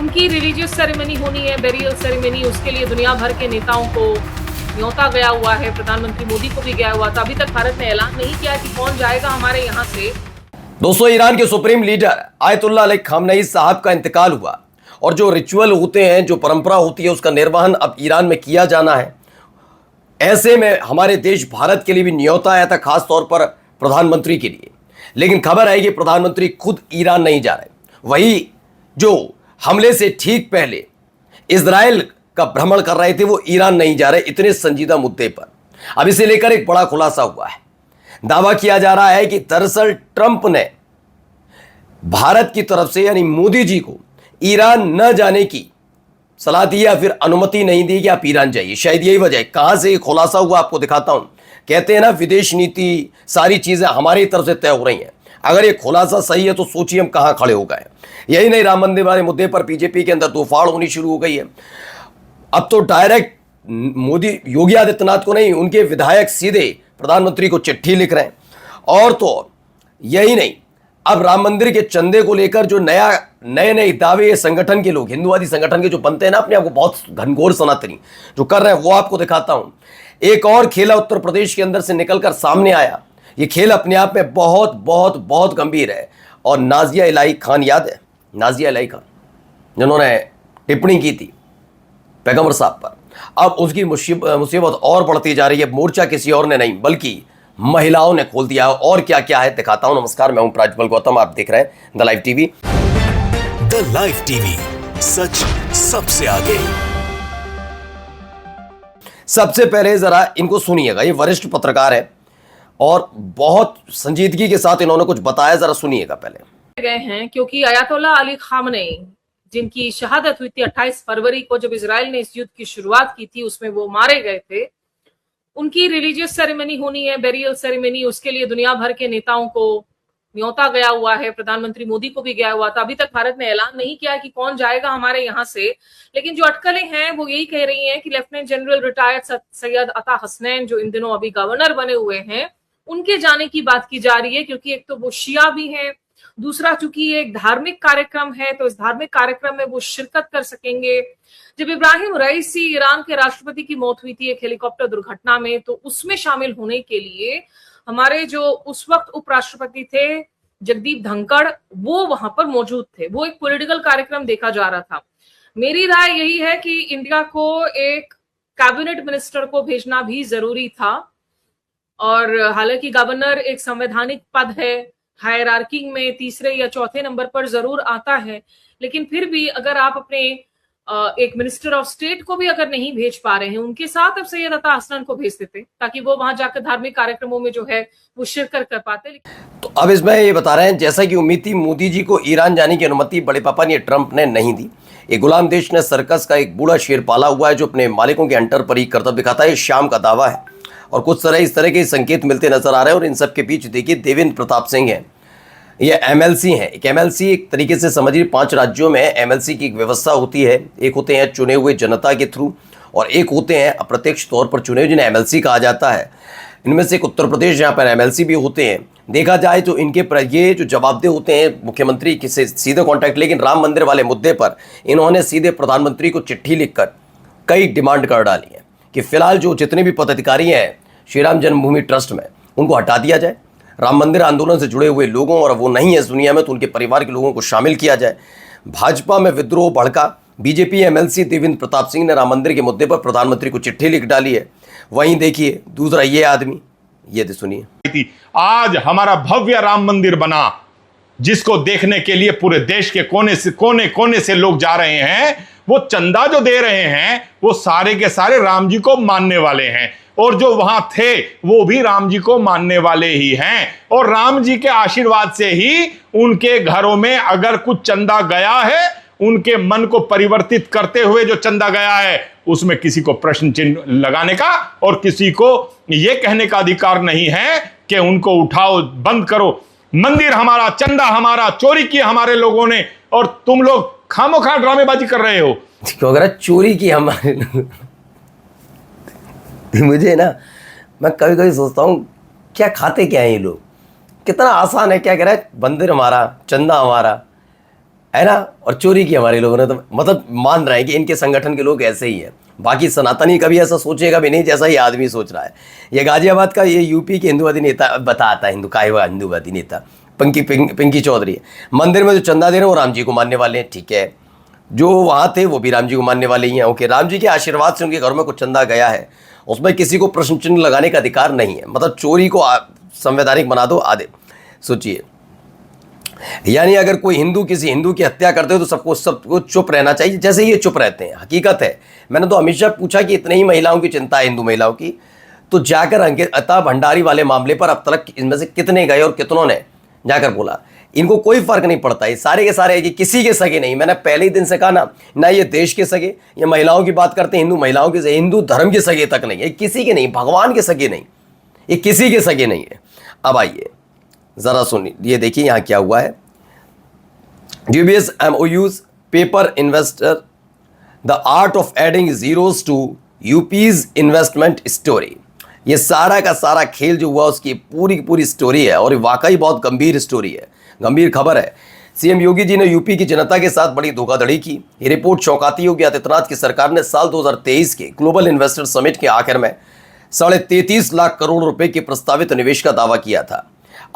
उनकी religious ceremony होनी है, बेरियल सेरेमनी, उसके लिए दुनिया भर के नेताओं को न्योता गया हुआ है, प्रधानमंत्री मोदी को भी गया हुआ था। अभी तक भारत ने ऐलान नहीं किया कि कौन जाएगा हमारे यहाँ से। दोस्तों, ईरान के supreme leader Ayatollah Ali Khamenei साहब का इंतकाल हुआ और जो रिचुअल होते हैं, जो परंपरा होती है, उसका निर्वहन अब ईरान में किया जाना है। ऐसे में हमारे देश भारत के लिए भी न्योता आया था, खास तौर पर प्रधानमंत्री के लिए। लेकिन खबर है कि प्रधानमंत्री खुद ईरान नहीं जा रहे। वही जो हमले से ठीक पहले इजराइल का भ्रमण कर रहे थे, वो ईरान नहीं जा रहे इतने संजीदा मुद्दे पर। अब इसे लेकर एक बड़ा खुलासा हुआ है। दावा किया जा रहा है कि दरअसल ट्रंप ने भारत की तरफ से यानी मोदी जी को ईरान न जाने की सलाह दी या फिर अनुमति नहीं दी कि आप ईरान जाइए। शायद यही वजह है। कहां से खुलासा हुआ आपको दिखाता हूं। कहते हैं ना, विदेश नीति सारी चीजें हमारी तरफ से तय हो रही हैं। अगर ये खुलासा सही है तो सोचिए हम कहां खड़े हो गए। यही नहीं, राम मंदिर वाले मुद्दे पर बीजेपी के अंदर तोड़फोड़ होनी शुरू हो गई है। अब तो डायरेक्ट मोदी योगी आदित्यनाथ को नहीं, उनके विधायक सीधे प्रधानमंत्री को चिट्ठी लिख रहे हैं। और तो यही नहीं, अब राम मंदिर के चंदे को लेकर जो नए दावे ये संगठन के लोग, हिंदुवादी संगठन के जो बनते हैं ना, अपने आप को बहुत घनघोर सनातनी जो कर रहे हैं, वो आपको दिखाता हूं। एक और खेला उत्तर प्रदेश के अंदर से निकलकर सामने आया। ये खेल अपने आप में बहुत बहुत बहुत गंभीर है। और नाजिया इलाही खान, याद है नाजिया इलाही खान, जिन्होंने टिप्पणी की थी पैगंबर साहब पर, अब उसकी मुसीबत और बढ़ती जा रही है। मोर्चा किसी और ने नहीं बल्कि महिलाओं ने खोल दिया। और क्या क्या है दिखाता हूं। नमस्कार, मैं हूं प्राज्वल गौतम, आप देख रहे हैं the live TV. The live TV, सच सबसे आगे। सबसे पहले जरा इनको सुनिएगा। ये वरिष्ठ पत्रकार है और बहुत संजीदगी के साथ इन्होंने कुछ बताया, जरा सुनिएगा पहले। गए हैं क्योंकि अयातुल्लाह अली खामनेई, जिनकी शहादत हुई थी 28 फरवरी को, जब इजराइल ने इस युद्ध की शुरुआत की थी, उसमें वो मारे गए थे। उनकी रिलीजियस सेरेमनी होनी है, बेरियल सेरेमनी, उसके लिए दुनिया भर के नेताओं को न्योता गया हुआ है, प्रधानमंत्री मोदी को भी गया हुआ था। अभी तक भारत ने ऐलान नहीं किया कि कौन जाएगा हमारे यहाँ से। लेकिन जो अटकलें हैं वो यही कह रही हैं कि लेफ्टिनेंट जनरल रिटायर्ड सैयद अता हसनैन, जो इन दिनों अभी गवर्नर बने हुए हैं, उनके जाने की बात की जा रही है। क्योंकि एक तो वो शिया भी हैं, दूसरा चूंकि ये एक धार्मिक कार्यक्रम है तो इस धार्मिक कार्यक्रम में वो शिरकत कर सकेंगे। जब इब्राहिम रईसी, ईरान के राष्ट्रपति, की मौत हुई थी एक हेलीकॉप्टर दुर्घटना में, तो उसमें शामिल होने के लिए हमारे जो उस वक्त उपराष्ट्रपति थे जगदीप धनखड़, वो वहां पर मौजूद थे। वो एक पॉलिटिकल कार्यक्रम देखा जा रहा था। मेरी राय यही है कि इंडिया को एक कैबिनेट मिनिस्टर को भेजना भी जरूरी था। और हालांकि गवर्नर एक संवैधानिक पद है, हायरार्की में तीसरे या चौथे नंबर पर जरूर आता है, लेकिन फिर भी अगर आप अपने एक मिनिस्टर ऑफ स्टेट को भी अगर नहीं भेज पा रहे हैं, उनके साथ अब सैयद अता हसनैन को भेज देते ताकि वो वहां जाकर धार्मिक कार्यक्रमों में जो है वो शिरकत कर पाते। तो अब इसमें ये बता रहे हैं, जैसा कि उम्मीद थी, मोदी जी को ईरान जाने की अनुमति बड़े पापा ने, ट्रंप ने नहीं दी। एक गुलाम देश ने सर्कस का एक बूढ़ा शेर पाला हुआ है जो अपने मालिकों के अंटर पर ही कर्तव्य दिखाता है। शाम का दावा है और कुछ इस तरह के संकेत मिलते नजर आ रहे हैं। और इन सब के बीच देखिए, देवेंद्र प्रताप सिंह हैं, ये एमएलसी हैं। एक एमएलसी एक तरीके से समझिए 5 राज्यों में एमएलसी की एक व्यवस्था होती है। एक होते हैं चुने हुए जनता के थ्रू और एक होते हैं अप्रत्यक्ष तौर पर चुने हुए, जिन्हें एमएलसी कहा जाता है। इनमें से एक उत्तर प्रदेश, जहाँ पर एमएलसी भी होते हैं। देखा जाए तो इनके पर ये जो जवाबदेह होते हैं मुख्यमंत्री से सीधे कॉन्टैक्ट। लेकिन राम मंदिर वाले मुद्दे पर इन्होंने सीधे प्रधानमंत्री को चिट्ठी लिखकर कई डिमांड कर डाली है कि फिलहाल जो जितने भी पदाधिकारी हैं श्री राम जन्मभूमि ट्रस्ट में, उनको हटा दिया जाए। राम मंदिर आंदोलन से जुड़े हुए लोगों, और वो नहीं है इस दुनिया में, तो उनके परिवार के लोगों को शामिल किया जाए। भाजपा में विद्रोह भड़का। बीजेपी एमएलसी देवेंद्र प्रताप सिंह ने राम मंदिर के मुद्दे पर प्रधानमंत्री को चिट्ठी लिख डाली है। वहीं देखिए दूसरा ये आदमी, ये सुनिए। आज हमारा भव्य राम मंदिर बना, जिसको देखने के लिए पूरे देश के कोने कोने से लोग जा रहे हैं। वो चंदा जो दे रहे हैं वो सारे के सारे राम जी को मानने वाले हैं, और जो वहां थे वो भी राम जी को मानने वाले ही हैं। और राम जी के आशीर्वाद से ही उनके घरों में अगर कुछ चंदा गया है, उनके मन को परिवर्तित करते हुए जो चंदा गया है, उसमें किसी को प्रश्न चिन्ह लगाने का और किसी को यह कहने का अधिकार नहीं है कि उनको उठाओ, बंद करो। मंदिर हमारा, चंदा हमारा, चोरी की हमारे लोगों ने, और तुम लोग खामोखा ड्रामेबाजी कर रहे हो। क्यों अगर चोरी की हमारे मुझे ना, मैं कभी कभी सोचता हूँ क्या खाते क्या हैं ये लोग। कितना आसान है, क्या कह रहा है, मंदिर हमारा, चंदा हमारा। है ना। और चोरी की हमारे लोगों ने तो मतलब मान रहे हैं कि इनके संगठन के लोग ऐसे ही हैं। बाकी सनातनी कभी ऐसा सोचेगा भी नहीं जैसा ये आदमी सोच रहा है। ये गाजियाबाद का ये यूपी के हिंदूवादी नेता बताता है, हिंदूवादी नेता पिंकी चौधरी है। मंदिर में जो चंदा दे रहे हैं वो राम जी को मानने वाले हैं, ठीक है। जो वहाँ थे वो भी राम जी को मानने वाले ही हैं, ओके। राम जी के आशीर्वाद से उनके घर में कुछ चंदा गया है, उसमें किसी को प्रश्न चिन्ह लगाने का अधिकार नहीं है। मतलब चोरी को संवैधानिक बना दो आधे। सोचिए, यानी अगर कोई हिंदू किसी हिंदू की हत्या करते हो तो सबको चुप रहना चाहिए, जैसे ये चुप रहते हैं। हकीकत है, मैंने तो हमेशा पूछा कि इतने ही महिलाओं की चिंता है, हिंदू महिलाओं की, तो जाकर अंकिता भंडारी वाले मामले पर अब तक इनमें से कितने गए और कितनों ने जाकर बोला? इनको कोई फर्क नहीं पड़ता। ये सारे के सारे कि किसी के सगे नहीं। मैंने पहले ही दिन से कहा ना ये देश के सगे, ये महिलाओं की बात करते हैं, हिंदू महिलाओं के सगे, हिंदू धर्म के सगे तक नहीं है, किसी के नहीं, भगवान के सगे नहीं, ये किसी के सगे नहीं है। अब आइए जरा सुनिए, ये देखिए यहाँ क्या हुआ है। dubious MOUs, paper investor, the art of adding zeros to UP's investment story। ये सारा का सारा खेल जो हुआ उसकी पूरी की पूरी स्टोरी है, और वाकई बहुत गंभीर स्टोरी है, गंभीर खबर है। सीएम योगी जी ने यूपी की जनता के साथ बड़ी धोखाधड़ी की। ये रिपोर्ट चौंकाती होगी। आदित्यनाथ की सरकार ने साल 2023 के ग्लोबल इन्वेस्टर समिट के आखिर में 33.5 लाख करोड़ रुपए के प्रस्तावित निवेश का दावा किया था।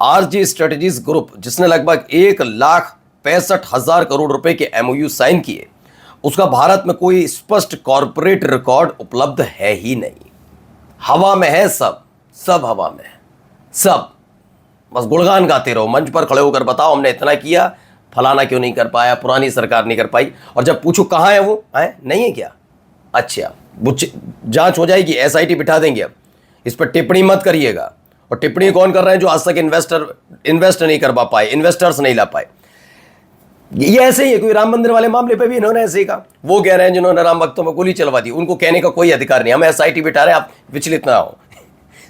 आरजी स्ट्रेटेजीज ग्रुप, जिसने लगभग 1,65,000 करोड़ रुपए के MOU साइन किए, उसका भारत में कोई स्पष्ट कॉरपोरेट रिकॉर्ड उपलब्ध है ही नहीं। हवा में है, सब हवा में है, सब बस गुणगान गाते रहो। मंच पर खड़े होकर बताओ हमने इतना किया, फलाना क्यों नहीं कर पाया, पुरानी सरकार नहीं कर पाई। और जब पूछो कहाँ है वो, है नहीं है क्या? अच्छा, जांच हो जाएगी, SIT बिठा देंगे। अब इस पर टिप्पणी मत करिएगा। और टिप्पणी कौन कर रहे हैं? जो आज तक इन्वेस्ट नहीं कर पाए, इन्वेस्टर्स नहीं ला पाए। ये ऐसे ही है। कोई राम मंदिर वाले मामले पे भी इन्होंने ऐसे ही कहा। वो कह रहे हैं जिन्होंने राम भक्तों में गोली चलवा दी, उनको कहने का कोई अधिकार नहीं, हम SIT बिठा रहे हैं, आप विचलित ना हो।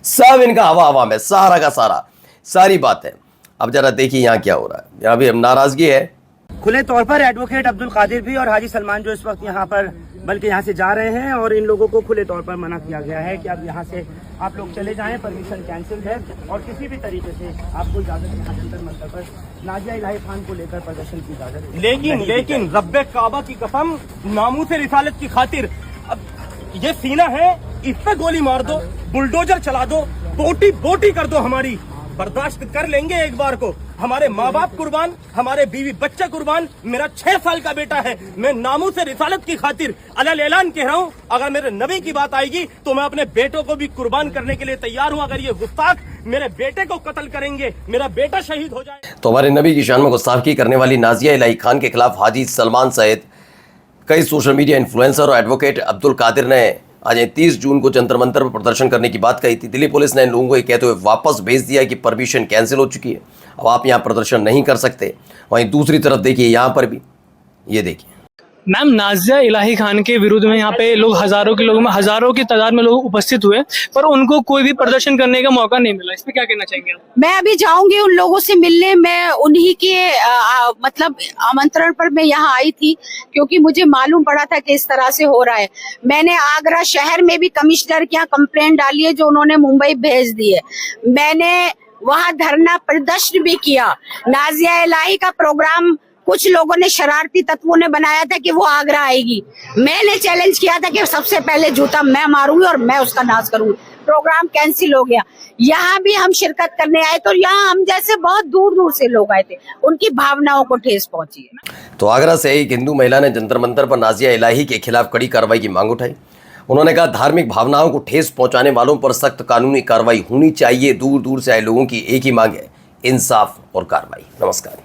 सब इनका हवा में, सारा का सारी बात है। अब जरा देखिए यहाँ क्या हो रहा है। यहाँ भी नाराजगी है। खुले तौर पर एडवोकेट अब्दुल कादिर भी और हाजी सलमान जो इस वक्त यहाँ पर बल्कि यहाँ से जा रहे हैं, और इन लोगों को खुले तौर पर मना किया गया है कि अब यहाँ से आप लोग चले जाएं, परमिशन कैंसिल है, और किसी भी तरीके से आपको इजाजत यहाँ जंतर मंतर पर नाजिया इलाही खान को लेकर प्रदर्शन की इजाजत। लेकिन रब्बे काबा की कसम, नामूस रिसालत की खातिर अब ये सीना है, इस पे गोली मार दो, बुलडोजर चला दो, बोटी कर दो, हमारी बर्दाश्त कर लेंगे एक बार को। हमारे माँ बाप कुर्बान, हमारे बीवी बच्चे कुर्बान, मेरा 6 साल का बेटा है। मैं नामूस से रिसालत की खातिर अलल ऐलान कह रहा हूँ, अगर मेरे नबी की बात आएगी तो मैं अपने बेटों को भी कुर्बान करने के लिए तैयार हूँ। अगर ये गुस्ताख मेरे बेटे को कत्ल करेंगे, मेरा बेटा शहीद हो जाए। तो हमारे नबी की शान में गुस्ताखी करने वाली नाजिया इलाही खान के खिलाफ हाजी सलमान सहित कई सोशल मीडिया इन्फ्लुएंसर और एडवोकेट अब्दुल कादिर ने आज 30 जून को जंतर मंतर पर प्रदर्शन करने की बात कही थी। दिल्ली पुलिस ने इन लोगों को ये कहते हुए वापस भेज दिया कि परमिशन कैंसिल हो चुकी है, अब आप यहाँ प्रदर्शन नहीं कर सकते। वहीं दूसरी तरफ देखिए यहाँ पर भी, ये देखिए मैम, नाजिया इलाही खान के विरुद्ध में यहाँ पे लोग हजारों की तादाद में लोग उपस्थित हुए, पर उनको कोई भी प्रदर्शन करने का मौका नहीं मिला। इस पे क्या कहना चाहेंगे आप? मैं अभी जाऊंगी उन लोगों से मिलने। मैं उन्हीं के मतलब आमंत्रण पर मैं यहाँ आई थी, क्योंकि मुझे मालूम पड़ा था कि इस तरह से हो रहा है। मैंने आगरा शहर में भी कमिश्नर के यहाँ कंप्लेंट डाली है, जो उन्होंने मुंबई भेज दी है। मैंने वहाँ धरना प्रदर्शन भी किया। नाजिया इलाही का प्रोग्राम कुछ लोगों ने, शरारती तत्वों ने बनाया था कि वो आगरा आएगी। मैंने चैलेंज किया था कि सबसे पहले जूता मैं मारूंगी और मैं उसका नाश करूंगी। प्रोग्राम कैंसिल हो गया। यहाँ भी हम शिरकत करने आए, तो यहाँ हम जैसे बहुत दूर दूर से लोग आए थे, उनकी भावनाओं को ठेस पहुंची है। तो आगरा से एक हिंदू महिला ने जंतर मंतर पर नाजिया इलाही के खिलाफ कड़ी कार्रवाई की मांग उठाई। उन्होंने कहा धार्मिक भावनाओं को ठेस पहुंचाने वालों पर सख्त कानूनी कार्रवाई होनी चाहिए। दूर दूर से आए लोगों की एक ही मांग है, इंसाफ और कार्रवाई। नमस्कार।